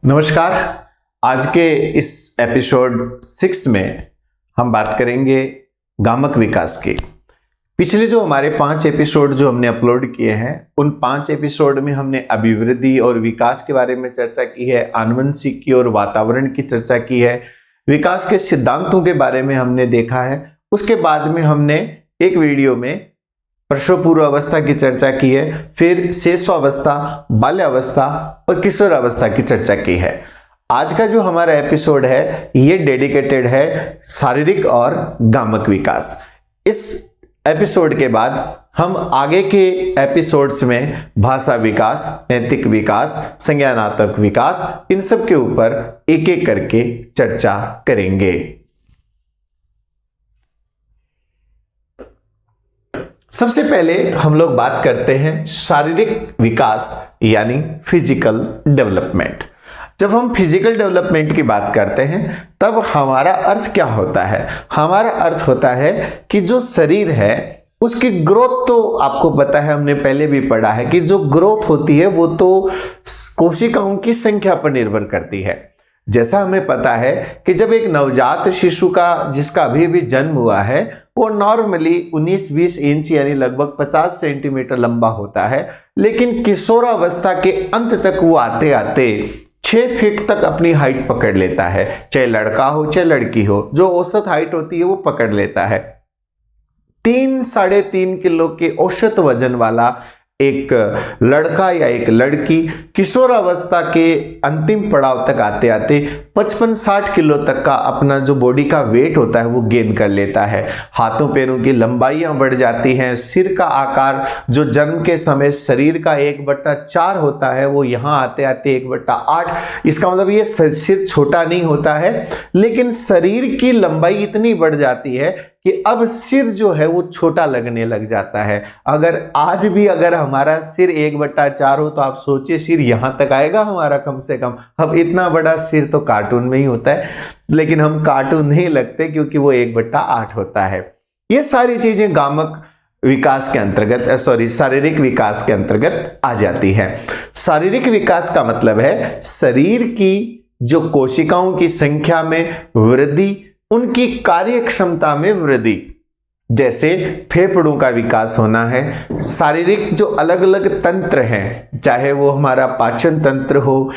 नमस्कार। आज के इस एपिसोड 6 में हम बात करेंगे गामक विकास की। पिछले जो हमारे 5 एपिसोड जो हमने अपलोड किए हैं, उन 5 एपिसोड में हमने अभिवृद्धि और विकास के बारे में चर्चा की है, आनुवंशिकी और वातावरण की चर्चा की है, विकास के सिद्धांतों के बारे में हमने देखा है। उसके बाद में हमने एक वीडियो में प्रसव पूर्व अवस्था की चर्चा की है, फिर शैशवावस्था, बाल्यावस्था और किशोरावस्था की चर्चा की है। आज का जो हमारा एपिसोड है ये डेडिकेटेड है शारीरिक और गामक विकास। इस एपिसोड के बाद हम आगे के एपिसोड्स में भाषा विकास, नैतिक विकास, संज्ञानात्मक विकास, इन सब के ऊपर एक एक करके चर्चा करेंगे। सबसे पहले हम लोग बात करते हैं शारीरिक विकास यानी फिजिकल डेवलपमेंट। जब हम फिजिकल डेवलपमेंट की बात करते हैं तब हमारा अर्थ क्या होता है? हमारा अर्थ होता है कि जो शरीर है उसकी ग्रोथ, तो आपको पता है, हमने पहले भी पढ़ा है कि जो ग्रोथ होती है वो तो कोशिकाओं की संख्या पर निर्भर करती है। जैसा हमें पता है कि जब एक नवजात शिशु का, जिसका अभी भी जन्म हुआ है, वो नॉर्मली 19-20 इंच यानी लगभग 50 सेंटीमीटर लंबा होता है, लेकिन किशोरावस्था के अंत तक वो आते आते 6 फीट तक अपनी हाइट पकड़ लेता है। चाहे लड़का हो चाहे लड़की हो, जो औसत हाइट होती है वो पकड़ लेता है। 3-3.5 किलो के औसत वजन वाला एक लड़का या एक लड़की किशोरावस्था के अंतिम पड़ाव तक आते आते 55-60 किलो तक का अपना जो बॉडी का वेट होता है वो गेन कर लेता है। हाथों पैरों की लंबाइयां बढ़ जाती हैं। सिर का आकार जो जन्म के समय शरीर का 1/4 होता है वो यहाँ आते आते 1/8। इसका मतलब ये सिर छोटा नहीं होता है, लेकिन शरीर की लंबाई इतनी बढ़ जाती है कि अब सिर जो है वो छोटा लगने लग जाता है। अगर आज भी अगर हमारा सिर 1/4 हो तो आप सोचिए सिर यहां तक आएगा हमारा कम से कम। अब इतना बड़ा सिर तो कार्टून में ही होता है, लेकिन हम कार्टून नहीं लगते क्योंकि वो 1/8 होता है। ये सारी चीजें गामक विकास के अंतर्गत, शारीरिक विकास के अंतर्गत आ जाती है। शारीरिक विकास का मतलब है शरीर की जो कोशिकाओं की संख्या में वृद्धि, उनकी कार्य क्षमता में वृद्धि। जैसे फेफड़ों का विकास होना है, शारीरिक जो अलग अलग तंत्र हैं, चाहे वो हमारा पाचन तंत्र हो,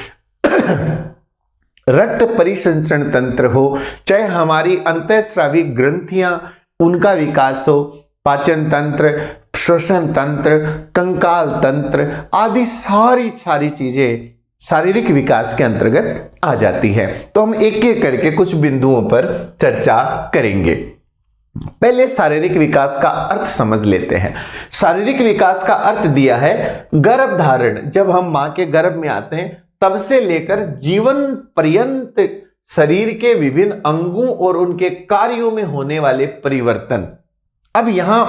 रक्त परिसंचरण तंत्र हो, चाहे हमारी अंतःस्रावी ग्रंथियां, उनका विकास हो, पाचन तंत्र, श्वसन तंत्र, कंकाल तंत्र आदि सारी चीजें शारीरिक विकास के अंतर्गत आ जाती है। तो हम एक एक करके कुछ बिंदुओं पर चर्चा करेंगे। पहले शारीरिक विकास का अर्थ समझ लेते हैं। शारीरिक विकास का अर्थ दिया है गर्भ धारण। जब हम मां के गर्भ में आते हैं तब से लेकर जीवन पर्यंत शरीर के विभिन्न अंगों और उनके कार्यों में होने वाले परिवर्तन। अब यहां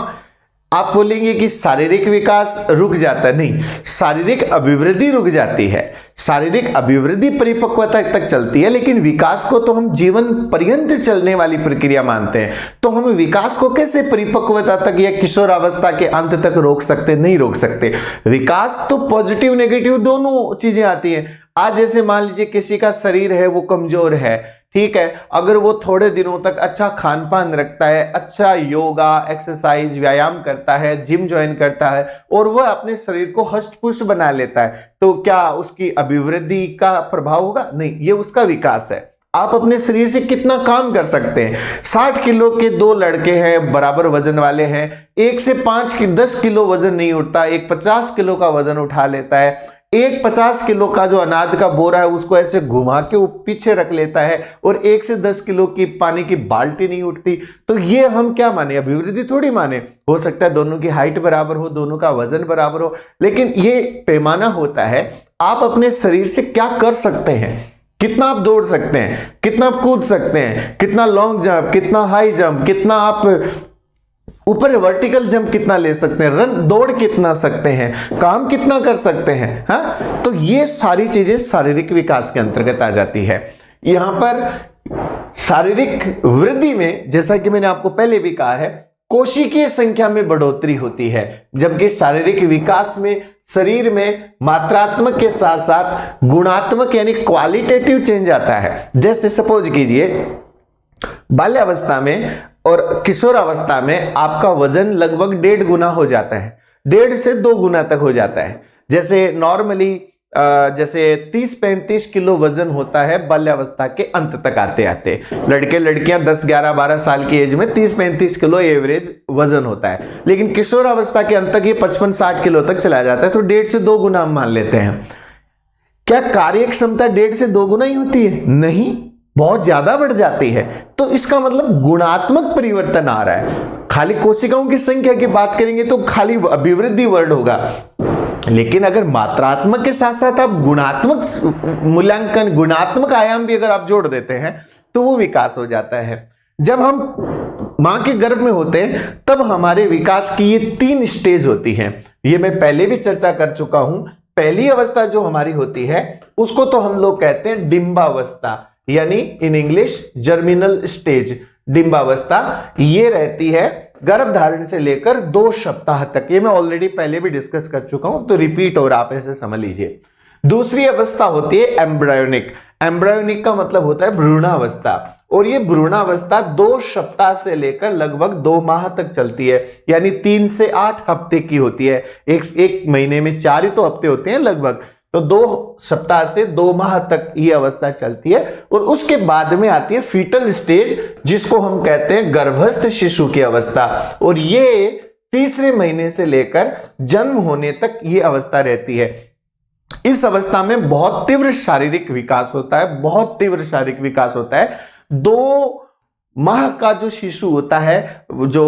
आप बोलेंगे कि शारीरिक विकास रुक जाता, नहीं, शारीरिक अभिवृद्धि रुक जाती है। शारीरिक अभिवृद्धि परिपक्वता तक चलती है, लेकिन विकास को तो हम जीवन पर्यंत चलने वाली प्रक्रिया मानते हैं। तो हम विकास को कैसे परिपक्वता तक या किशोरावस्था के अंत तक रोक सकते? नहीं रोक सकते। विकास तो पॉजिटिव नेगेटिव दोनों चीजें आती हैं। आज जैसे मान लीजिए किसी का शरीर है वो कमजोर है, ठीक है, अगर वो थोड़े दिनों तक अच्छा खान पान रखता है, अच्छा योगा, एक्सरसाइज, व्यायाम करता है, जिम ज्वाइन करता है और वह अपने शरीर को हष्ट पुष्ट बना लेता है, तो क्या उसकी अभिवृद्धि का प्रभाव होगा? नहीं, ये उसका विकास है। आप अपने शरीर से कितना काम कर सकते हैं। 60 किलो के 2 लड़के हैं, बराबर वजन वाले हैं, एक से 10 किलो वजन नहीं उठता, एक 50 किलो का वजन उठा लेता है। एक 50 किलो का जो अनाज का बोरा है उसको ऐसे घुमा के वो पीछे रख लेता है, और 1 से 10 किलो की पानी की बाल्टी नहीं उठती। तो ये हम क्या माने? अभिवृद्धि थोड़ी माने। हो सकता है दोनों की हाइट बराबर हो, दोनों का वजन बराबर हो, लेकिन ये पैमाना होता है आप अपने शरीर से क्या कर सकते हैं। कितना आप दौड़ सकते हैं, कितना आप कूद सकते हैं, कितना लॉन्ग जंप, कितना हाई जंप, कितना आप ऊपर वर्टिकल जंप कितना ले सकते हैं, रन दौड़ कितना सकते हैं, काम कितना कर सकते हैं। हाँ, तो ये सारी चीजें शारीरिक विकास के अंतर्गत आ जाती है। यहां पर शारीरिक वृद्धि में, जैसा कि मैंने आपको पहले भी कहा है, कोशिकीय संख्या में बढ़ोतरी होती है, जबकि शारीरिक विकास में शरीर में मात्रात्मक के साथ साथ गुणात्मक यानी क्वालिटेटिव चेंज आता है। जैसे सपोज कीजिए बाल्यावस्था में और किशोरावस्था में आपका वजन लगभग 1.5 गुना हो जाता है, 1.5 से 2 गुना तक हो जाता है। जैसे नॉर्मली जैसे 30-35 किलो वजन होता है बाल्यावस्था के अंत तक आते आते। लड़के लड़कियां 10, 11, 12 साल की एज में 30-35 किलो एवरेज वजन होता है, लेकिन किशोरावस्था के अंत तक ये 55-60 किलो तक चला जाता है। तो 1.5 से 2 गुना हम मान लेते हैं। क्या कार्य क्षमता 1.5 से 2 गुना ही होती है? नहीं, बहुत ज्यादा बढ़ जाती है। तो इसका मतलब गुणात्मक परिवर्तन आ रहा है। खाली कोशिकाओं की संख्या की बात करेंगे तो खाली अभिवृद्धि वर्ड होगा, लेकिन अगर मात्रात्मक के साथ साथ आप गुणात्मक मूल्यांकन, गुणात्मक आयाम भी अगर आप जोड़ देते हैं तो वो विकास हो जाता है। जब हम मां के गर्भ में होते हैं तब हमारे विकास की ये 3 स्टेज होती हैं। ये मैं पहले भी चर्चा कर चुका हूं। पहली अवस्था जो हमारी होती है उसको तो हम लोग कहते हैं डिंबावस्था, यानी इन इंग्लिश जर्मिनल स्टेज। डिंबावस्था ये रहती है गर्भ धारण से लेकर 2 सप्ताह तक। ये मैं ऑलरेडी पहले भी डिस्कस कर चुका हूं, तो रिपीट और आप ऐसे समझ लीजिए। दूसरी अवस्था होती है एम्ब्रायोनिक। एम्ब्रायोनिक का मतलब होता है भ्रूणावस्था, और ये भ्रूणावस्था 2 सप्ताह से लेकर लगभग 2 माह तक चलती है, यानी 3 से 8 हफ्ते की होती है। एक महीने में 4 ही तो हफ्ते होते हैं लगभग, तो 2 सप्ताह से 2 माह तक ये अवस्था चलती है। और उसके बाद में आती है फीटल स्टेज, जिसको हम कहते हैं गर्भस्थ शिशु की अवस्था, और ये तीसरे महीने से लेकर जन्म होने तक ये अवस्था रहती है। इस अवस्था में बहुत तीव्र शारीरिक विकास होता है, बहुत तीव्र शारीरिक विकास होता है। 2 माह का जो शिशु होता है, जो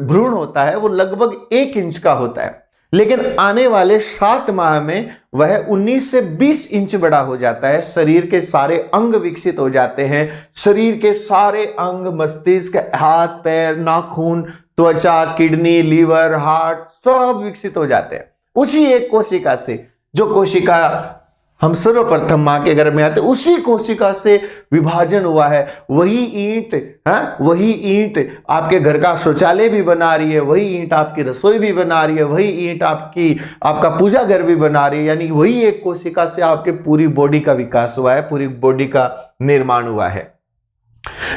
भ्रूण होता है, वो लगभग 1 इंच का होता है, लेकिन आने वाले 7 माह में वह 19 से 20 इंच बड़ा हो जाता है। शरीर के सारे अंग विकसित हो जाते हैं। शरीर के सारे अंग, मस्तिष्क, हाथ पैर, नाखून, त्वचा, किडनी, लीवर, हार्ट सब विकसित हो जाते हैं उसी एक कोशिका से। जो कोशिका हम सर्वप्रथम मां के गर्भ में आते, उसी कोशिका से विभाजन हुआ है। वही ईंट, वही ईंट आपके घर का शौचालय भी बना रही है, वही ईंट आपकी रसोई भी बना रही है, वही ईंट आपका पूजा घर भी बना रही है। यानी वही एक कोशिका से आपके पूरी बॉडी का विकास हुआ है, पूरी बॉडी का निर्माण हुआ है।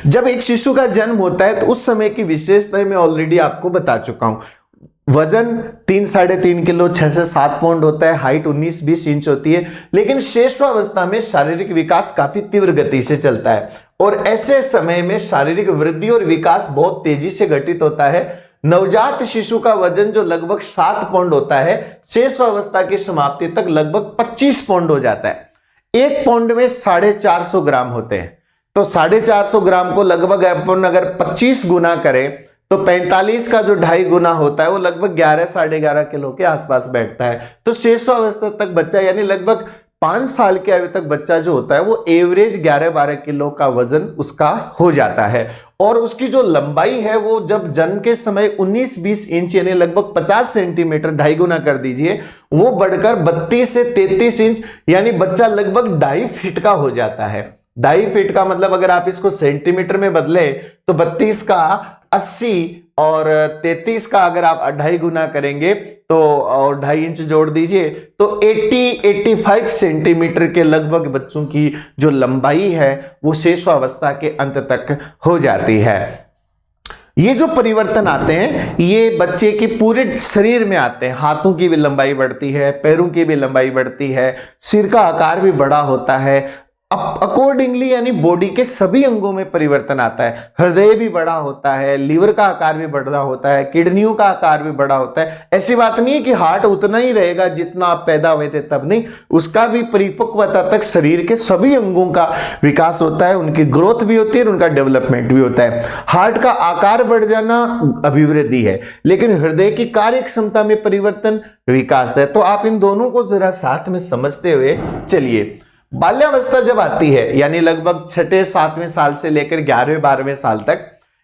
जब एक शिशु का जन्म होता है तो उस समय की विशेषताएं मैं ऑलरेडी आपको बता चुका हूं। वजन 3-3.5 किलो, 6 से 7 पाउंड होता है, हाइट 19-20 इंच होती है। लेकिन शेषवावस्था में शारीरिक विकास काफी तीव्र गति से चलता है, और ऐसे समय में शारीरिक वृद्धि और विकास बहुत तेजी से घटित होता है। नवजात शिशु का वजन जो लगभग 7 पाउंड होता है, शेषवावस्था की समाप्ति तक लगभग 25 पाउंड हो जाता है। 1 पाउंड में 450 ग्राम होते हैं, तो 450 ग्राम को लगभग अपन अगर 25 गुना करें तो 45 का जो 2.5 गुना होता है वो लगभग 11-11.5 किलो के आसपास बैठता है। तो शेषवावस्था तक बच्चा, यानी लगभग 5 साल की आयु तक बच्चा जो होता है वो एवरेज 11-12 किलो का वजन उसका हो जाता है। और उसकी जो लंबाई है वो जब जन्म के समय 19-20 इंच यानी लगभग 50 सेंटीमीटर, 2.5 गुना कर दीजिए, वो बढ़कर 32 से 33 इंच यानी बच्चा लगभग 2.5 फीट का हो जाता है। 2.5 फीट का मतलब अगर आप इसको सेंटीमीटर में बदले तो 32 का 80 और 33 का अगर आप 2.5 गुना करेंगे तो और 2.5 इंच जोड़ दीजिए तो 80-85 सेंटीमीटर के लगभग बच्चों की जो लंबाई है वो शेषवावस्था के अंत तक हो जाती है। ये जो परिवर्तन आते हैं ये बच्चे के पूरे शरीर में आते हैं। हाथों की भी लंबाई बढ़ती है, पैरों की भी लंबाई बढ़ती है, सिर का आकार भी बड़ा होता है। अकॉर्डिंगली यानी बॉडी के सभी अंगों में परिवर्तन आता है। हृदय भी बड़ा होता है, लीवर का आकार भी बड़ा होता है, किडनियों का आकार भी बड़ा होता है। ऐसी बात नहीं है कि हार्ट उतना ही रहेगा जितना आप पैदा हुए थे तब, नहीं, उसका भी परिपक्वता तक शरीर के सभी अंगों का विकास होता है, उनकी ग्रोथ भी होती है, उनका डेवलपमेंट भी होता है। हार्ट का आकार बढ़ जाना अभिवृद्धि है, लेकिन हृदय की कार्य क्षमता में परिवर्तन विकास है। तो आप इन दोनों को जरा साथ में समझते हुए चलिए। बाल्यावस्था जब आती है यानी लगभग 6-7वें साल से लेकर 11वें-12वें साल तक,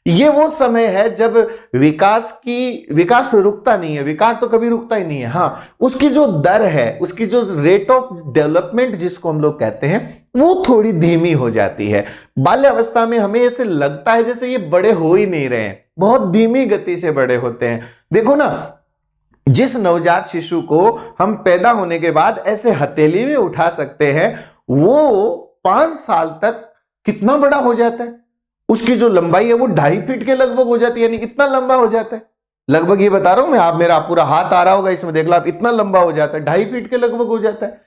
ये वो समय है जब विकास रुकता नहीं है। विकास तो कभी रुकता ही नहीं है। हाँ, उसकी जो दर है, उसकी जो रेट ऑफ डेवलपमेंट जिसको हम लोग कहते हैं वो थोड़ी धीमी हो जाती है। बाल्यावस्था में हमें ऐसे लगता है जैसे ये बड़े हो ही नहीं रहे हैं, बहुत धीमी गति से बड़े होते हैं। देखो ना, जिस नवजात शिशु को हम पैदा होने के बाद ऐसे हथेली में उठा सकते हैं, वो 5 साल तक कितना बड़ा हो जाता है। उसकी जो लंबाई है वो 2.5 फीट के लगभग हो जाती है, यानी कितना लंबा हो जाता है, लगभग ये बता रहा हूं मैं, आप मेरा पूरा हाथ आ रहा होगा इसमें, देख लो आप, इतना लंबा हो जाता है, 2.5 फीट के लगभग हो जाता है।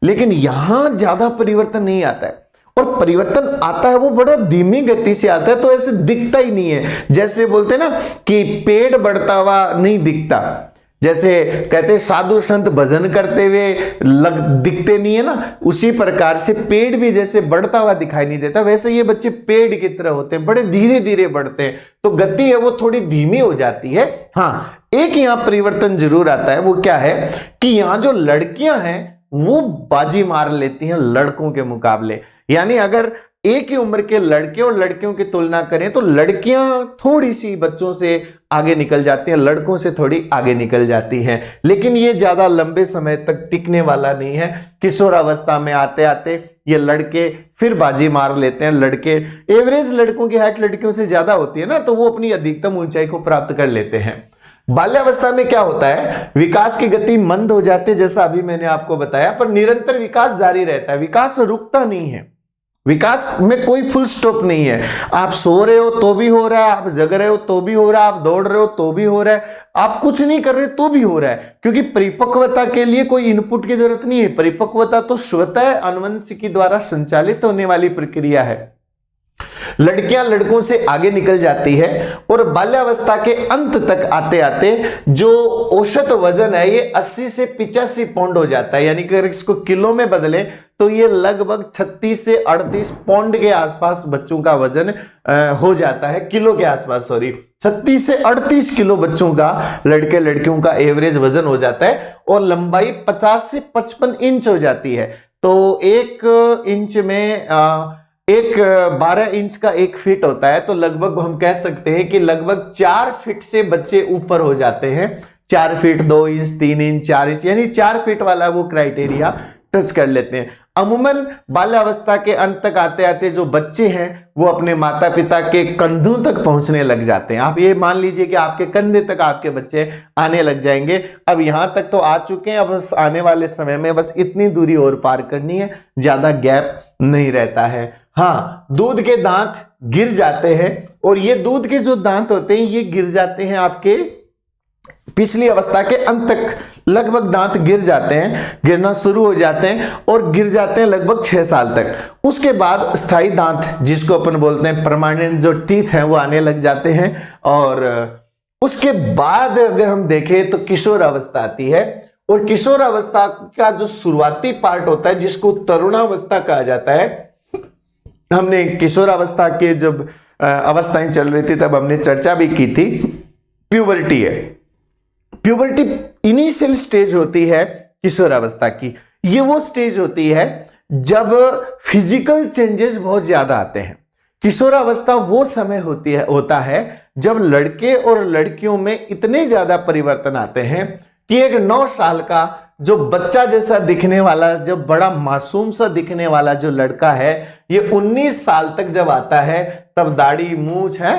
लेकिन यहां ज्यादा परिवर्तन नहीं आता है, और परिवर्तन आता है वो बड़ा धीमी गति से आता है, तो ऐसे दिखता ही नहीं है। जैसे बोलते हैं ना कि पेड़ बढ़ता हुआ नहीं दिखता, जैसे कहते साधु संत भजन करते हुए दिखते नहीं है ना, उसी प्रकार से पेड़ भी जैसे बढ़ता हुआ दिखाई नहीं देता, वैसे ये बच्चे पेड़ की तरह होते हैं, बड़े धीरे धीरे बढ़ते हैं, तो गति है वो थोड़ी धीमी हो जाती है। हाँ, एक यहां परिवर्तन जरूर आता है, वो क्या है कि यहां जो लड़कियां हैं वो बाजी मार लेती हैं लड़कों के मुकाबले। यानी अगर एक ही उम्र के लड़के और लड़कियों की तुलना करें तो लड़कियां थोड़ी सी बच्चों से आगे निकल जाती हैं, लड़कों से थोड़ी आगे निकल जाती हैं। लेकिन ये ज्यादा लंबे समय तक टिकने वाला नहीं है। किशोरावस्था में आते आते ये लड़के फिर बाजी मार लेते हैं। लड़के, एवरेज लड़कों की हाइट लड़कियों से ज्यादा होती है ना, तो वो अपनी अधिकतम ऊंचाई को प्राप्त कर लेते हैं। बाल्यावस्था में क्या होता है, विकास की गति मंद हो जाती है, जैसा अभी मैंने आपको बताया, पर निरंतर विकास जारी रहता है, विकास रुकता नहीं है, विकास में कोई फुल स्टॉप नहीं है। आप सो रहे हो तो भी हो रहा है, आप जग रहे हो तो भी हो रहा है, आप दौड़ रहे हो तो भी हो रहा है, आप कुछ नहीं कर रहे तो भी हो रहा है, क्योंकि परिपक्वता के लिए कोई इनपुट की जरूरत नहीं है। परिपक्वता तो स्वतः अनुवंशिकी द्वारा संचालित होने वाली प्रक्रिया है। लड़कियां लड़कों से आगे निकल जाती है और बाल्यावस्था के अंत तक आते आते जो औसत वजन है ये 80 से 85 पाउंड हो जाता है। यानी कि अगर इसको किलो में बदले तो ये लगभग 36 से 38 पाउंड के आसपास बच्चों का वजन हो जाता है, किलो के आसपास, सॉरी, 36 से 38 किलो बच्चों का, लड़के लड़कियों का एवरेज वजन हो जाता है, और लंबाई 50 से 55 इंच हो जाती है। तो 1 इंच में 12 इंच का 1 फीट होता है, तो लगभग हम कह सकते हैं कि लगभग 4 फीट से बच्चे ऊपर हो जाते हैं। 4 फीट 2 इंच 3 इंच 4 इंच, यानी 4 फीट वाला वो क्राइटेरिया टच कर लेते हैं। अमूमन बाल्यावस्था के अंत तक आते आते जो बच्चे हैं वो अपने माता पिता के कंधों तक पहुंचने लग जाते हैं। आप ये मान लीजिए कि आपके कंधे तक आपके बच्चे आने लग जाएंगे। अब यहां तक तो आ चुके हैं, अब बस आने वाले समय में बस इतनी दूरी और पार करनी है, ज्यादा गैप नहीं रहता है। हाँ, दूध के दांत गिर जाते हैं, और ये दूध के जो दांत होते हैं ये गिर जाते हैं आपके पिछली अवस्था के अंत तक, लगभग दांत गिर जाते हैं, गिरना शुरू हो जाते हैं और गिर जाते हैं लगभग 6 साल तक। उसके बाद स्थायी दांत, जिसको अपन बोलते हैं परमानेंट जो टीथ हैं, वो आने लग जाते हैं। और उसके बाद अगर हम देखें तो किशोर अवस्था आती है, और किशोर अवस्था का जो शुरुआती पार्ट होता है जिसको तरुणावस्था कहा जाता है, हमने किशोर अवस्था के जब अवस्थाएं चल रही थी तब हमने चर्चा भी की थी। प्यूबर्टी है, प्यूबर्टी इनिशियल स्टेज होती है किशोर अवस्था की। ये वो स्टेज होती है जब फिजिकल चेंजेस बहुत ज्यादा आते हैं। किशोर अवस्था वो समय होता है जब लड़के और लड़कियों में इतने ज्यादा परिवर्तन आते हैं कि एक 9 साल का जो बच्चा जैसा दिखने वाला, जब बड़ा मासूम सा दिखने वाला जो लड़का है, ये 19 साल तक जब आता है तब दाढ़ी मूंछ है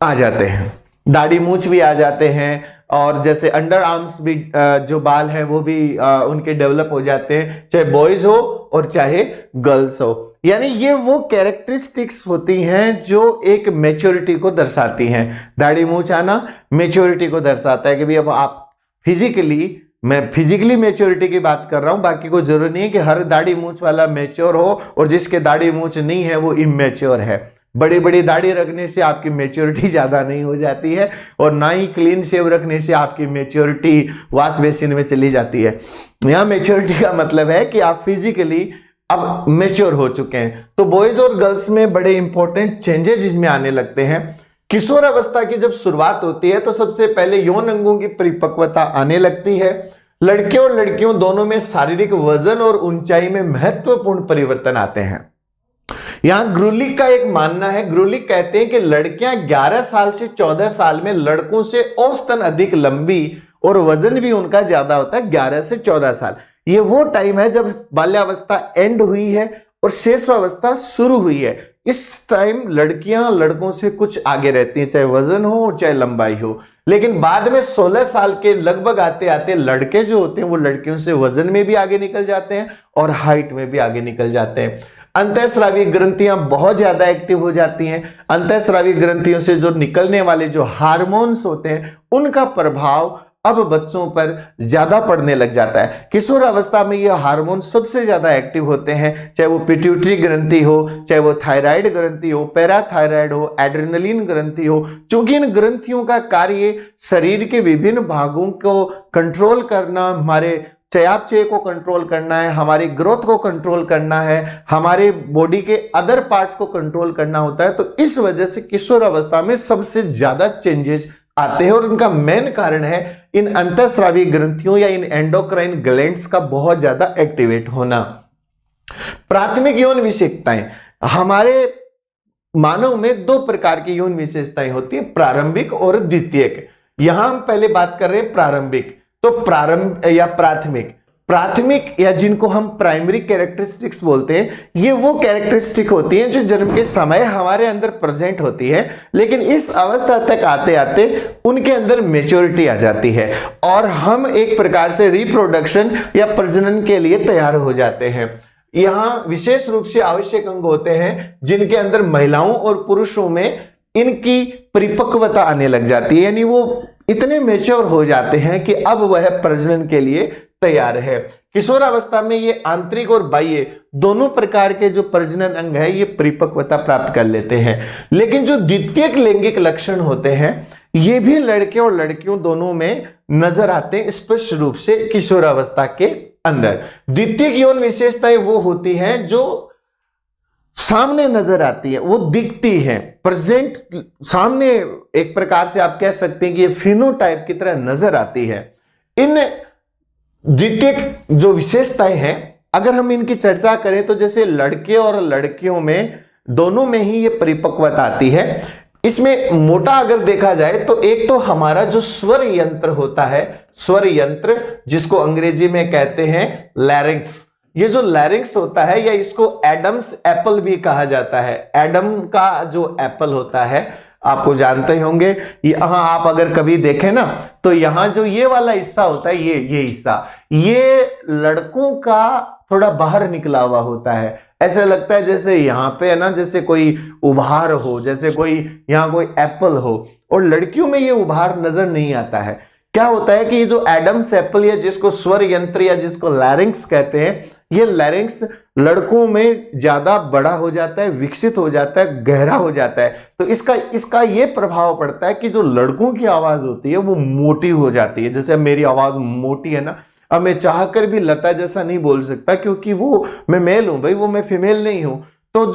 आ जाते हैं, दाढ़ी मूंछ भी आ जाते हैं, और जैसे अंडर आर्म्स भी जो बाल हैं वो भी उनके डेवलप हो जाते हैं, चाहे बॉयज हो और चाहे गर्ल्स हो। यानी ये वो कैरेक्टरिस्टिक्स होती हैं जो एक मैच्योरिटी को दर्शाती हैं। दाढ़ी मूंछ आना मैच्योरिटी को दर्शाता है कि भाई अब आप फिजिकली, मैं फिजिकली मैच्योरिटी की बात कर रहा हूं, बाकी को जरूरी नहीं है कि हर दाढ़ी मूंछ वाला मैच्योर हो और जिसके दाढ़ी मूंछ नहीं है वो इमेच्योर है। बड़ी बड़ी दाढ़ी रखने से आपकी मैच्योरिटी ज्यादा नहीं हो जाती है, और ना ही क्लीन शेव रखने से आपकी मैच्योरिटी वॉश बेसिन में चली जाती है। यहाँ मैच्योरिटी का मतलब है कि आप फिजिकली अब मैच्योर हो चुके हैं। तो बॉयज और गर्ल्स में बड़े इंपॉर्टेंट चेंजेस इसमें आने लगते हैं। किशोर अवस्था की जब शुरुआत होती है तो सबसे पहले यौन अंगों की परिपक्वता आने लगती है। लड़कियों और लड़कियों दोनों में शारीरिक वजन और ऊंचाई में महत्वपूर्ण परिवर्तन आते हैं। यहां ग्रुलिक का एक मानना है, ग्रुलिक कहते हैं कि लड़कियां 11 साल से 14 साल में लड़कों से औसतन अधिक लंबी और वजन भी उनका ज्यादा होता है। 11 से 14 साल ये वो टाइम है जब बाल्यावस्था एंड हुई है और शेषावस्था शुरू हुई है। इस टाइम लड़कियां लड़कों से कुछ आगे रहती हैं, चाहे वजन हो चाहे लंबाई हो। लेकिन बाद में 16 साल के लगभग आते आते लड़के जो होते हैं वो लड़कियों से वजन में भी आगे निकल जाते हैं और हाइट में भी आगे निकल जाते हैं। अंतःस्रावी ग्रंथियां बहुत ज्यादा एक्टिव हो जाती हैं। अंतःस्रावी ग्रंथियों से जो निकलने वाले जो हार्मोन्स होते हैं उनका प्रभाव अब बच्चों पर ज्यादा पड़ने लग जाता है। किशोर अवस्था में ये हार्मोन सबसे ज्यादा एक्टिव होते हैं, चाहे वो पिट्यूटरी ग्रंथि हो, चाहे वो थायराइड ग्रंथि हो, पैराथायराइड हो, एड्रेनलिन ग्रंथि हो। चूंकि इन ग्रंथियों का कार्य शरीर के विभिन्न भागों को कंट्रोल करना, हमारे चयापचय को कंट्रोल करना है, हमारी ग्रोथ को कंट्रोल करना है, हमारे बॉडी के अदर पार्ट्स को कंट्रोल करना होता है, तो इस वजह से किशोर अवस्था में सबसे ज्यादा चेंजेस आते हैं। और इनका मेन कारण है इन अंतःस्रावी ग्रंथियों या इन एंडोक्राइन ग्लैंड्स का बहुत ज्यादा एक्टिवेट होना। प्राथमिक यौन विशेषताएं, हमारे मानव में दो प्रकार की यौन विशेषताएं होती हैं, प्रारंभिक और द्वितीयक। यहां हम पहले बात कर रहे हैं प्रारंभिक। तो प्रारंभ या प्राथमिक या जिनको हम प्राइमरी कैरेक्टरिस्टिक्स बोलते हैं, ये वो कैरेक्टरिस्टिक होती हैं जो जन्म के समय हमारे अंदर प्रेजेंट होती है, लेकिन इस अवस्था तक आते आते उनके अंदर मैच्योरिटी आ जाती है और हम एक प्रकार से रिप्रोडक्शन या प्रजनन के लिए तैयार हो जाते हैं। यहां विशेष रूप से आवश्यक अंग होते हैं जिनके अंदर महिलाओं और पुरुषों में इनकी परिपक्वता आने लग जाती है, यानी वो इतने मैच्योर हो जाते हैं कि अब वह प्रजनन के लिए तैयार है। किशोर अवस्था में ये आंतरिक और बाह्य दोनों प्रकार के जो प्रजनन अंग है ये परिपक्वता प्राप्त कर लेते हैं। लेकिन जो द्वितीयक लैंगिक लक्षण होते हैं ये भी लड़के और लड़कियों दोनों में नजर आते हैं स्पष्ट रूप से किशोर अवस्था के अंदर। द्वितीयक यौन विशेषताएं वो होती हैं जो सामने नजर आती है, वो दिखती है, प्रेजेंट सामने, एक प्रकार से आप कह सकते हैं कि ये फिनोटाइप की तरह नजर आती है। इन द्वितीयक जो विशेषताएं हैं अगर हम इनकी चर्चा करें तो जैसे लड़के और लड़कियों में दोनों में ही ये परिपक्वता आती है। इसमें मोटा अगर देखा जाए तो एक तो हमारा जो स्वर यंत्र होता है, स्वर यंत्र जिसको अंग्रेजी में कहते हैं लैरिंक्स, ये जो लैरिंक्स होता है या इसको एडम्स एप्पल भी कहा जाता है। एडम का जो एप्पल होता है आपको जानते होंगे, यहां आप अगर कभी देखें ना तो यहां जो ये वाला हिस्सा होता है, ये हिस्सा, ये लड़कों का थोड़ा बाहर निकला हुआ होता है। ऐसा लगता है जैसे यहाँ पे है ना, जैसे कोई उभार हो, जैसे कोई यहाँ कोई एप्पल हो, और लड़कियों में ये उभार नजर नहीं आता है। क्या होता है कि ये जो एडम्स एप्पल या जिसको स्वर यंत्र या जिसको लैरिंक्स कहते हैं, ये लैरिंक्स लड़कों में ज्यादा बड़ा हो जाता है, विकसित हो जाता है, गहरा हो जाता है। तो इसका ये प्रभाव पड़ता है कि जो लड़कों की आवाज होती है वो मोटी हो जाती है। जैसे मेरी आवाज मोटी है ना, अब मैं चाहकर भी लता जैसा नहीं बोल सकता क्योंकि वो मैं मेल हूं भाई, वो मैं फीमेल नहीं हूं। तो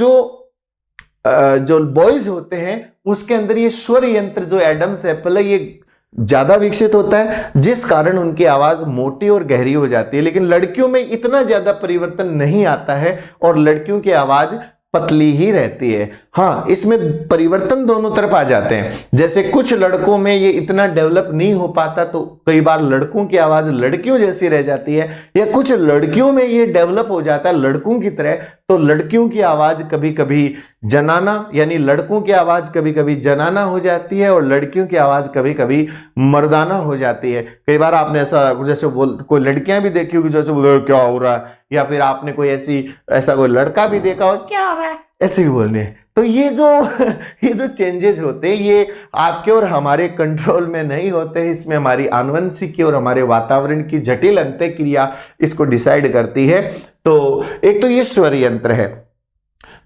जो बॉयज होते हैं उसके अंदर ये स्वर यंत्र जो एडम्स एप्पल है ये ज्यादा विकसित होता है, जिस कारण उनकी आवाज मोटी और गहरी हो जाती है। लेकिन लड़कियों में इतना ज्यादा परिवर्तन नहीं आता है और लड़कियों की आवाज पतली ही रहती है। हाँ, इसमें परिवर्तन दोनों तरफ आ जाते हैं। जैसे कुछ लड़कों में ये इतना डेवलप नहीं हो पाता तो कई बार लड़कों की आवाज लड़कियों जैसी रह जाती है, या कुछ लड़कियों में ये डेवलप हो जाता है लड़कों की तरह, तो लड़कियों की आवाज कभी कभी जनाना, यानी लड़कों की आवाज कभी कभी जनाना हो जाती है और लड़कियों की आवाज कभी कभी मर्दाना हो जाती है। कई बार आपने ऐसा जैसे कोई लड़कियां भी देखी होगी जैसे बोले क्या हो रहा है, या फिर आपने कोई ऐसा कोई लड़का भी देखा हो क्या हो रहा है, ऐसे भी बोलने। तो ये जो चेंजेस होते हैं ये आपके और हमारे कंट्रोल में नहीं होते हैं, इसमें हमारी आनुवंशिकी और हमारे वातावरण की जटिल अंतःक्रिया इसको डिसाइड करती है। तो एक तो ये स्वर यंत्र है।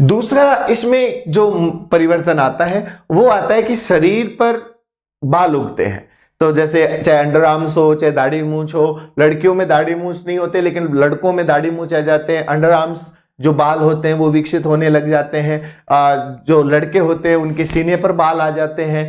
दूसरा इसमें जो परिवर्तन आता है वो आता है कि शरीर पर बाल उगते हैं। तो जैसे चाहे अंडर आर्म्स हो, चाहे दाढ़ी मूंछ हो, लड़कियों में दाढ़ी मूंछ नहीं होते लेकिन लड़कों में दाढ़ी मूंछ आ जाते हैं। अंडर आर्म्स जो बाल होते हैं वो विकसित होने लग जाते हैं। जो लड़के होते हैं उनके सीने पर बाल आ जाते हैं।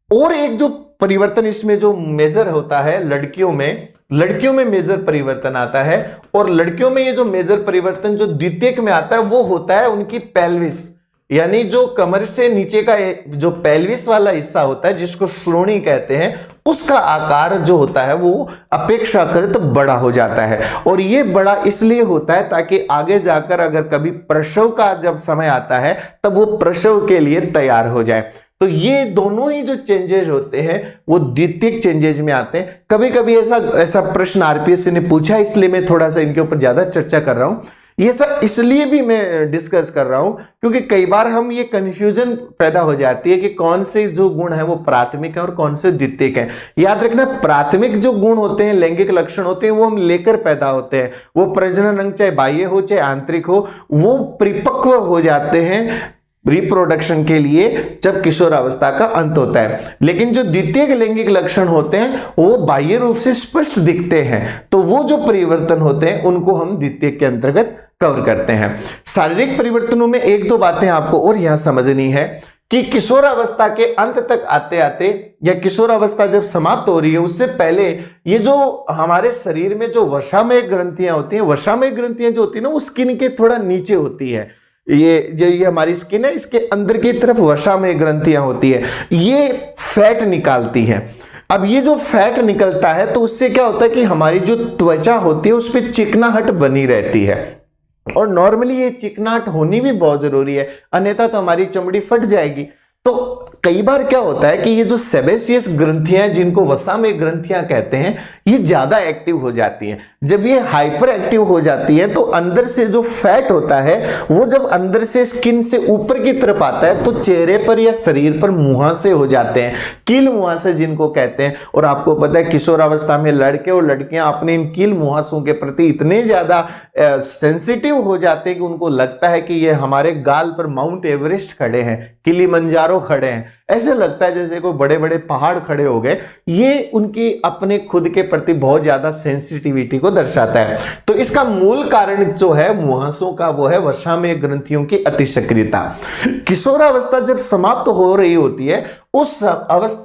और एक जो परिवर्तन इसमें जो मेजर होता है लड़कियों में मेजर परिवर्तन आता है, और लड़कियों में ये जो मेजर परिवर्तन जो द्वितीयक में आता है वो होता है उनकी पेल्विस, यानी जो कमर से नीचे का जो पेल्विस वाला हिस्सा होता है जिसको श्रोणी कहते हैं, उसका आकार जो होता है वो अपेक्षाकृत बड़ा हो जाता है। और ये बड़ा इसलिए होता है ताकि आगे जाकर अगर कभी प्रसव का जब समय आता है तब वो प्रसव के लिए तैयार हो जाए। तो ये दोनों ही जो चेंजेस होते हैं वो द्वितीयक चेंजेस में आते हैं। कभी कभी ऐसा प्रश्न आरपीएससी ने पूछा, इसलिए मैं थोड़ा सा इनके ऊपर ज्यादा चर्चा कर रहा हूं। ये सब इसलिए भी मैं डिस्कस कर रहा हूं क्योंकि कई बार हम ये कंफ्यूजन पैदा हो जाती है कि कौन से जो गुण है वो प्राथमिक है और कौन से द्वितीयक है। याद रखना, प्राथमिक जो गुण होते हैं, लैंगिक लक्षण होते हैं, वो हम लेकर पैदा होते हैं। वो प्रजनन अंग चाहे बाह्य हो चाहे आंतरिक हो, वो परिपक्व हो जाते हैं रिप्रोडक्शन के लिए जब किशोरावस्था का अंत होता है। लेकिन जो द्वितीयक लैंगिक लक्षण होते हैं वो बाह्य रूप से स्पष्ट दिखते हैं, तो वो जो परिवर्तन होते हैं उनको हम द्वितीयक के अंतर्गत कवर करते हैं। शारीरिक परिवर्तनों में एक दो बातें आपको और यहां समझनी है कि किशोरावस्था के अंत तक आते आते या किशोरावस्था जब समाप्त हो रही है उससे पहले ये जो हमारे शरीर में जो वसामय ग्रंथियां होती हैं, वसामय ग्रंथियां जो होती है ना वो स्किन के थोड़ा नीचे होती है। ये हमारी स्किन है, इसके अंदर की तरफ वसामय ग्रंथियां होती है, ये फैट निकालती है। अब ये जो फैट निकलता है तो उससे क्या होता है कि हमारी जो त्वचा होती है उस पर चिकनाहट बनी रहती है। और नॉर्मली ये चिकनाहट होनी भी बहुत जरूरी है, अन्यथा तो हमारी चमड़ी फट जाएगी। तो कई बार क्या होता है कि ये जो सेबेसियस ग्रंथियां जिनको वसामय ग्रंथियां कहते हैं ये ज्यादा एक्टिव हो जाती हैं। जब ये हाइपर एक्टिव हो जाती है तो अंदर से जो फैट होता है वो जब अंदर से स्किन से ऊपर की तरफ आता है तो चेहरे पर या शरीर पर मुहासे हो जाते हैं, कील मुहासे जिनको कहते हैं। और आपको पता है किशोरावस्था में लड़के और लड़कियां अपने इन कील मुहासों के प्रति इतने ज्यादा सेंसिटिव हो जाते हैं कि उनको लगता है कि ये हमारे गाल पर माउंट एवरेस्ट खड़े हैं, किलिमंजारो खड़े हैं, ऐसे लगता है जैसे कोई बड़े बड़े पहाड़ खड़े हो गए। ये उनकी अपने खुद के प्रति बहुत ज्यादा सेंसिटिविटी को दर्शाता है। तो इसका मूल कारण जो है मुहासों का वो है वसामय ग्रंथियों की अतिसक्रियता। किशोरावस्था जब समाप्त हो रही होती है उस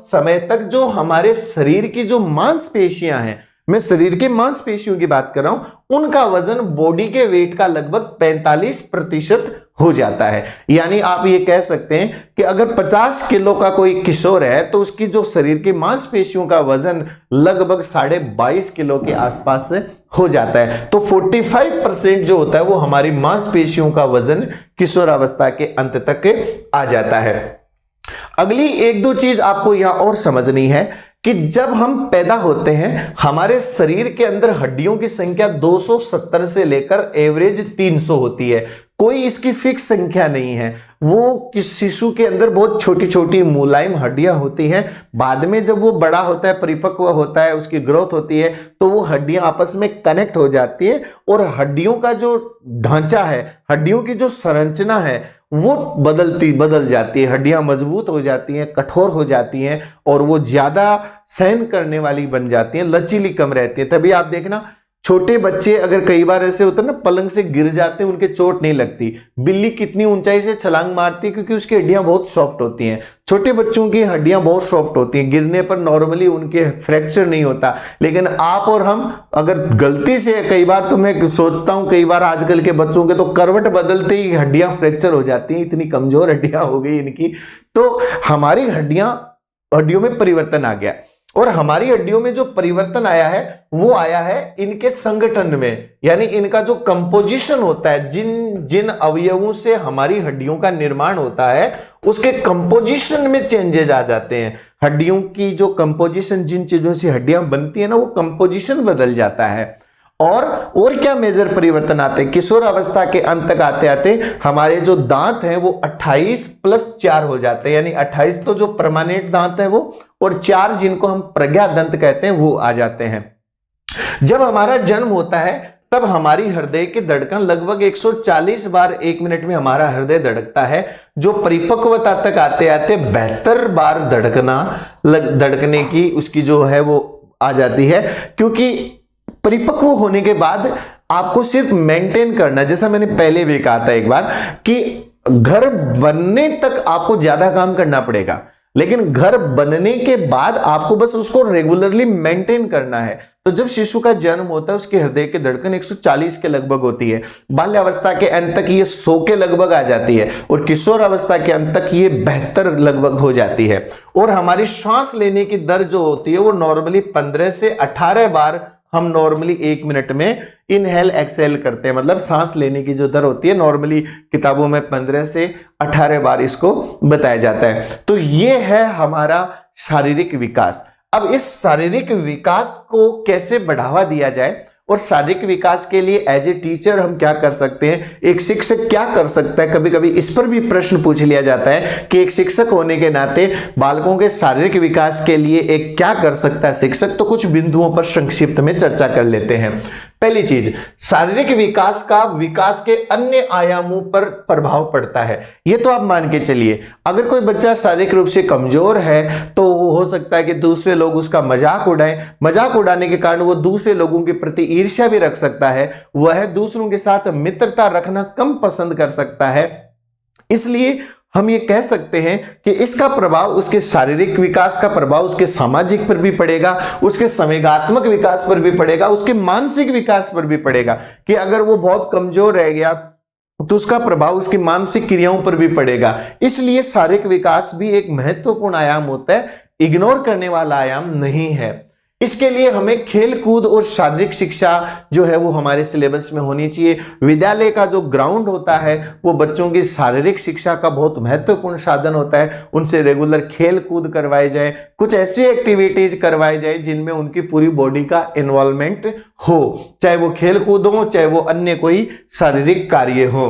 समय तक जो हमारे शरीर की जो मांसपेशियां हैं, मैं शरीर की मांसपेशियों की बात कर रहा हूं, उनका वजन बॉडी के वेट का लगभग 45% हो जाता है। यानी आप ये कह सकते हैं कि अगर 50 किलो का कोई किशोर है तो उसकी जो शरीर की मांसपेशियों का वजन लगभग 22.5 किलो के आसपास से हो जाता है। तो 45% जो होता है वो हमारी मांसपेशियों का वजन किशोरावस्था के अंत तक आ जाता है। अगली एक दो चीज आपको यहां और समझनी है कि जब हम पैदा होते हैं हमारे शरीर के अंदर हड्डियों की संख्या 270 से लेकर एवरेज 300 होती है। कोई इसकी फिक्स संख्या नहीं है। वो किस शिशु के अंदर बहुत छोटी छोटी मुलायम हड्डियां होती हैं। बाद में जब वो बड़ा होता है, परिपक्व होता है, उसकी ग्रोथ होती है तो वो हड्डियां आपस में कनेक्ट हो जाती है और हड्डियों का जो ढांचा है, हड्डियों की जो संरचना है वो बदल जाती है। हड्डियां मजबूत हो जाती हैं, कठोर हो जाती हैं और वो ज्यादा सहन करने वाली बन जाती हैं, लचीली कम रहती है। तभी आप देखना छोटे बच्चे अगर कई बार ऐसे होता है ना, पलंग से गिर जाते हैं, उनके चोट नहीं लगती। बिल्ली कितनी ऊंचाई से छलांग मारती है क्योंकि उसकी हड्डियां बहुत सॉफ्ट होती हैं। छोटे बच्चों की हड्डियां बहुत सॉफ्ट होती हैं, गिरने पर नॉर्मली उनके फ्रैक्चर नहीं होता। लेकिन आप और हम अगर गलती से, कई बार तो मैं सोचता हूं कई बार आजकल के बच्चों के तो करवट बदलते ही हड्डियां फ्रैक्चर हो जाती हैं, इतनी कमजोर हड्डियां हो गई इनकी। तो हमारी हड्डियों में परिवर्तन आ गया और हमारी हड्डियों में जो परिवर्तन आया है वो आया है इनके संगठन में। यानी इनका जो कंपोजिशन होता है, जिन अवयवों से हमारी हड्डियों का निर्माण होता है उसके कंपोजिशन में चेंजेस आ जाते हैं। हड्डियों की जो कंपोजिशन, जिन चीजों से हड्डियां बनती है ना, वो कंपोजिशन बदल जाता है। और क्या मेजर परिवर्तन आते हैं किशोर अवस्था के अंत तक आते आते हमारे जो दांत हैं वो 28+4 हो जाते हैं। यानी 28 तो जो परमानेंट दांत है वो, और 4 जिनको हम प्रज्ञा दंत कहते हैं वो आ जाते हैं। जब हमारा जन्म होता है तब हमारी हृदय की धड़कन लगभग 140 बार 1 मिनट में हमारा हृदय धड़कता है, जो परिपक्वता तक आते आते 72 बार धड़कने की उसकी जो है वो आ जाती है। क्योंकि परिपक्व होने के बाद आपको सिर्फ मेंटेन करना, जैसा मैंने पहले भी कहा था एक बार कि घर बनने तक आपको ज्यादा काम करना पड़ेगा, लेकिन घर बनने के बाद आपको बस उसको रेगुलरली मेंटेन करना है। तो जब शिशु का जन्म होता है उसके हृदय की धड़कन 140 के लगभग होती है, बाल्यावस्था के अंत तक ये 100 के लगभग आ जाती है और किशोर अवस्था के अंत तक ये 72 लगभग हो जाती है। और हमारी श्वास लेने की दर जो होती है वो नॉर्मली 15 से 18 बार हम नॉर्मली 1 मिनट में इनहेल एक्सहेल करते हैं। मतलब सांस लेने की जो दर होती है नॉर्मली किताबों में 15 से 18 बार इसको बताया जाता है। तो ये है हमारा शारीरिक विकास। अब इस शारीरिक विकास को कैसे बढ़ावा दिया जाए और शारीरिक विकास के लिए एज ए टीचर हम क्या कर सकते हैं, एक शिक्षक क्या कर सकता है। कभी कभी इस पर भी प्रश्न पूछ लिया जाता है कि एक शिक्षक होने के नाते बालकों के शारीरिक विकास के लिए एक क्या कर सकता है शिक्षक। तो कुछ बिंदुओं पर संक्षिप्त में चर्चा कर लेते हैं। पहली चीज, शारीरिक विकास का विकास के अन्य आयामों पर प्रभाव पड़ता है। ये तो आप मान के चलिए, अगर कोई बच्चा शारीरिक रूप से कमजोर है तो वो हो सकता है कि दूसरे लोग उसका मजाक उड़ाएं। मजाक उड़ाने के कारण वो दूसरे लोगों के प्रति ईर्ष्या भी रख सकता है, वह दूसरों के साथ मित्रता रखना कम पसंद कर सकता है। इसलिए हम ये कह सकते हैं कि इसका प्रभाव, उसके शारीरिक विकास का प्रभाव उसके सामाजिक पर भी पड़ेगा, उसके संवेगात्मक विकास पर भी पड़ेगा, उसके मानसिक विकास पर भी पड़ेगा। कि अगर वो बहुत कमजोर रह गया तो उसका प्रभाव उसकी मानसिक क्रियाओं पर भी पड़ेगा। इसलिए शारीरिक विकास भी एक महत्वपूर्ण आयाम होता है, इग्नोर करने वाला आयाम नहीं है। इसके लिए हमें खेल कूद और शारीरिक शिक्षा जो है वो हमारे सिलेबस में होनी चाहिए। विद्यालय का जो ग्राउंड होता है वो बच्चों की शारीरिक शिक्षा का बहुत महत्वपूर्ण साधन होता है। उनसे रेगुलर खेल कूद करवाए जाए, कुछ ऐसी एक्टिविटीज करवाई जाए जिनमें उनकी पूरी बॉडी का इन्वॉल्वमेंट हो, चाहे वो खेल कूद हो चाहे वो अन्य कोई शारीरिक कार्य हो।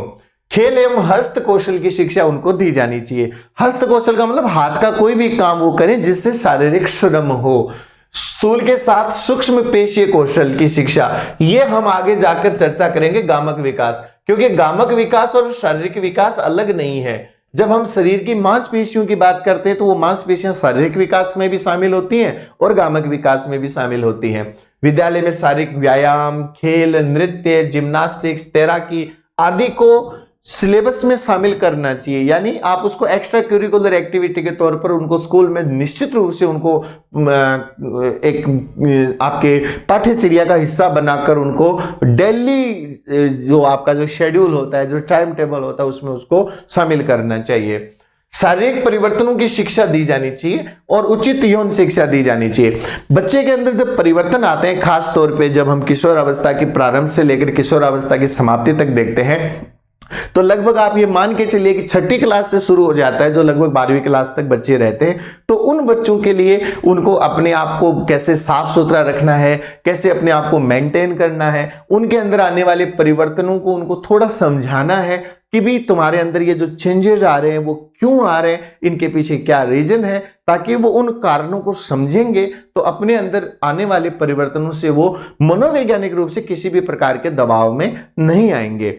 खेल एवं हस्त कौशल की शिक्षा उनको दी जानी चाहिए। हस्त कौशल का मतलब हाथ का कोई भी काम वो करें जिससे शारीरिक श्रम हो। स्थूल के साथ सूक्ष्म पेशीय कौशल की शिक्षा, ये हम आगे जाकर चर्चा करेंगे। गामक विकास, क्योंकि गामक विकास और शारीरिक विकास अलग नहीं है। जब हम शरीर की मांसपेशियों की बात करते हैं तो वो मांसपेशियां शारीरिक विकास में भी शामिल होती हैं और गामक विकास में भी शामिल होती हैं। विद्यालय में शारीरिक व्यायाम, खेल, नृत्य, जिम्नास्टिक्स, तैराकी आदि को सिलेबस में शामिल करना चाहिए। यानी आप उसको एक्स्ट्रा करिकुलर एक्टिविटी के तौर पर उनको स्कूल में निश्चित रूप से उनको एक आपके पाठ्यचर्या का हिस्सा बनाकर उनको डेली जो आपका जो शेड्यूल होता है, जो टाइम टेबल होता है, उसमें उसको शामिल करना चाहिए। शारीरिक परिवर्तनों की शिक्षा दी जानी चाहिए और उचित यौन शिक्षा दी जानी चाहिए। बच्चे के अंदर जब परिवर्तन आते हैं, खास तौर पे जब हम किशोर अवस्था की प्रारंभ से लेकर किशोर अवस्था की समाप्ति तक देखते हैं, तो लगभग आप ये मान के चलिए कि 6ठी क्लास से शुरू हो जाता है, जो लगभग 12वीं क्लास तक बच्चे रहते हैं। तो उन बच्चों के लिए उनको अपने आप को कैसे साफ सुथरा रखना है, कैसे अपने आप को मेंटेन करना है, उनके अंदर आने वाले परिवर्तनों को उनको थोड़ा समझाना है कि भी तुम्हारे अंदर ये जो चेंजेस आ रहे हैं वो क्यों आ रहे हैं, इनके पीछे क्या रीजन है, ताकि वो उन कारणों को समझेंगे तो अपने अंदर आने वाले परिवर्तनों से वो मनोवैज्ञानिक रूप से किसी भी प्रकार के दबाव में नहीं आएंगे।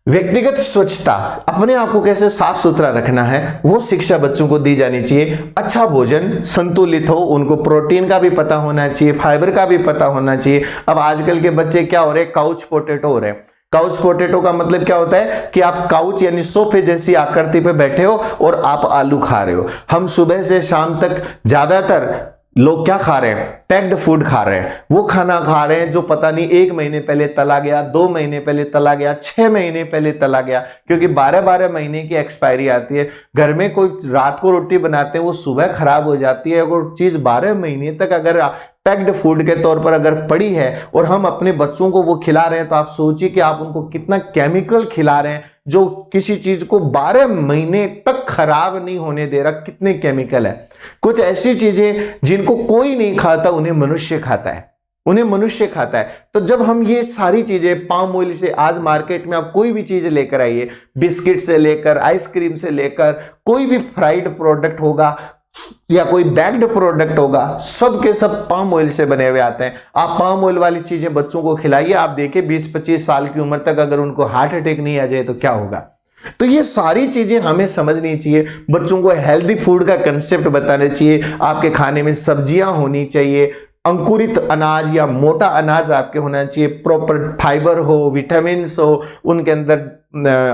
व्यक्तिगत स्वच्छता, अपने आप को कैसे साफ सुथरा रखना है, वो शिक्षा बच्चों को दी जानी चाहिए। अच्छा भोजन संतुलित हो, उनको प्रोटीन का भी पता होना चाहिए, फाइबर का भी पता होना चाहिए। अब आजकल के बच्चे क्या हो रहे हैं, काउच पोटैटो हो रहे हैं। काउच पोटैटो का मतलब क्या होता है कि आप काउच यानी सोफे जैसी आकृति पे बैठे हो और आप आलू खा रहे हो। हम सुबह से शाम तक ज्यादातर लोग क्या खा रहे हैं, पैक्ड फूड खा रहे हैं। वो खाना खा रहे हैं जो पता नहीं 1 महीने पहले तला गया, 2 महीने पहले तला गया, 6 महीने पहले तला गया, क्योंकि 12-12 महीने की एक्सपायरी आती है। घर में कोई रात को रोटी बनाते हैं वो सुबह खराब हो जाती है। अगर चीज 12 महीने तक अगर पैक्ड फूड के तौर पर अगर पड़ी है और हम अपने बच्चों को वो खिला रहे हैं, तो आप सोचिए कि आप उनको कितना केमिकल खिला रहे हैं जो किसी चीज को 12 महीने तक खराब नहीं होने दे रहा। कितने केमिकल है। कुछ ऐसी चीजें जिनको कोई नहीं खाता उन्हें मनुष्य खाता है, उन्हें मनुष्य खाता है। तो जब हम ये सारी चीजें पाम ऑयल से, आज मार्केट में आप कोई भी चीज लेकर आइए, बिस्किट से लेकर आइसक्रीम से लेकर कोई भी फ्राइड प्रोडक्ट होगा या कोई बैक्ड प्रोडक्ट होगा, सब के सब पाम ऑयल से बने हुए आते हैं। आप पाम ऑयल वाली चीजें बच्चों को खिलाइए, आप देखिए 20-25 साल की उम्र तक अगर उनको हार्ट अटैक नहीं आ जाए तो क्या होगा। तो ये सारी चीजें हमें समझनी चाहिए। बच्चों को हेल्दी फूड का कंसेप्ट बताना चाहिए। आपके खाने में सब्जियां होनी चाहिए, अंकुरित अनाज या मोटा अनाज आपके होना चाहिए, प्रॉपर फाइबर हो, विटामिन्स हो, उनके अंदर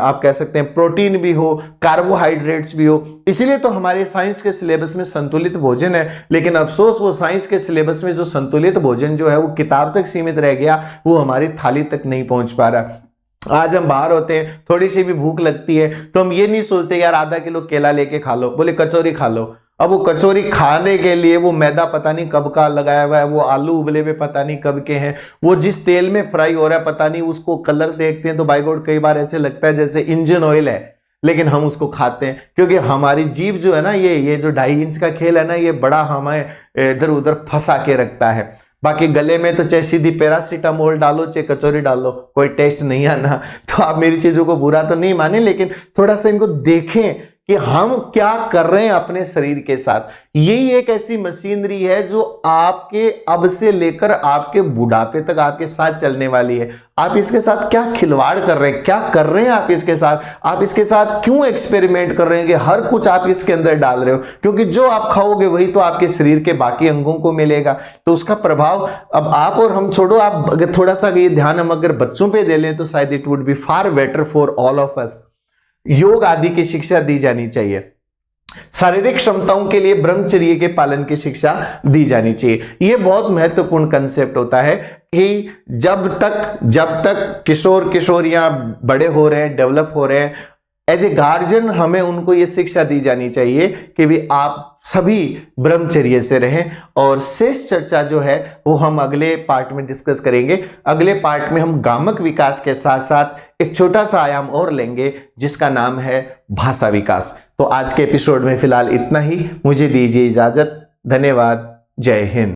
आप कह सकते हैं प्रोटीन भी हो, कार्बोहाइड्रेट्स भी हो। इसलिए तो हमारे साइंस के सिलेबस में संतुलित भोजन है, लेकिन अफसोस वो साइंस के सिलेबस में जो संतुलित भोजन जो है वो किताब तक सीमित रह गया, वो हमारी थाली तक नहीं पहुंच पा रहा। आज हम बाहर होते हैं, थोड़ी सी भी भूख लगती है तो हम ये नहीं सोचते यार आधा किलो केला लेके खा लो, बोले कचौरी खा लो। अब वो कचौरी खाने के लिए वो मैदा पता नहीं कब का लगाया हुआ है, वो आलू उबले हुए पता नहीं कब के हैं, वो जिस तेल में फ्राई हो रहा है पता नहीं, उसको कलर देखते हैं तो बाय गॉड कई बार ऐसे लगता है जैसे इंजन ऑयल है, लेकिन हम उसको खाते हैं क्योंकि हमारी जीभ जो है ना, ये जो 2.5 इंच का खेल है ना, ये बड़ा हमें इधर उधर फंसा के रखता है। बाकी गले में तो चाहे सीधी पैरासीटामोल डालो चाहे कचौरी डालो, कोई टेस्ट नहीं आना। तो आप मेरी चीजों को बुरा तो नहीं माने, लेकिन थोड़ा सा इनको देखें कि हम क्या कर रहे हैं अपने शरीर के साथ। यही एक ऐसी मशीनरी है जो आपके अब से लेकर आपके बुढ़ापे तक आपके साथ चलने वाली है। आप इसके साथ क्या खिलवाड़ कर रहे हैं, क्या कर रहे हैं आप इसके साथ, आप इसके साथ क्यों एक्सपेरिमेंट कर रहे हैं कि हर कुछ आप इसके अंदर डाल रहे हो, क्योंकि जो आप खाओगे वही तो आपके शरीर के बाकी अंगों को मिलेगा। तो उसका प्रभाव अब आप और हम छोड़ो, आप अगर थोड़ा सा ये ध्यान हम अगर बच्चों पे दे लें तो शायद it would be far better for all of us. योग आदि की शिक्षा दी जानी चाहिए, शारीरिक क्षमताओं के लिए ब्रह्मचर्य के पालन की शिक्षा दी जानी चाहिए। यह बहुत महत्वपूर्ण कंसेप्ट होता है कि जब तक किशोर किशोरियां बड़े हो रहे हैं, डेवलप हो रहे हैं, एज ए गार्जियन हमें उनको ये शिक्षा दी जानी चाहिए कि भी आप सभी ब्रह्मचर्य से रहें। और शेष चर्चा जो है वो हम अगले पार्ट में डिस्कस करेंगे। अगले पार्ट में हम गामक विकास के साथ साथ एक छोटा सा आयाम और लेंगे जिसका नाम है भाषा विकास। तो आज के एपिसोड में फिलहाल इतना ही, मुझे दीजिए इजाजत। धन्यवाद। जय हिंद।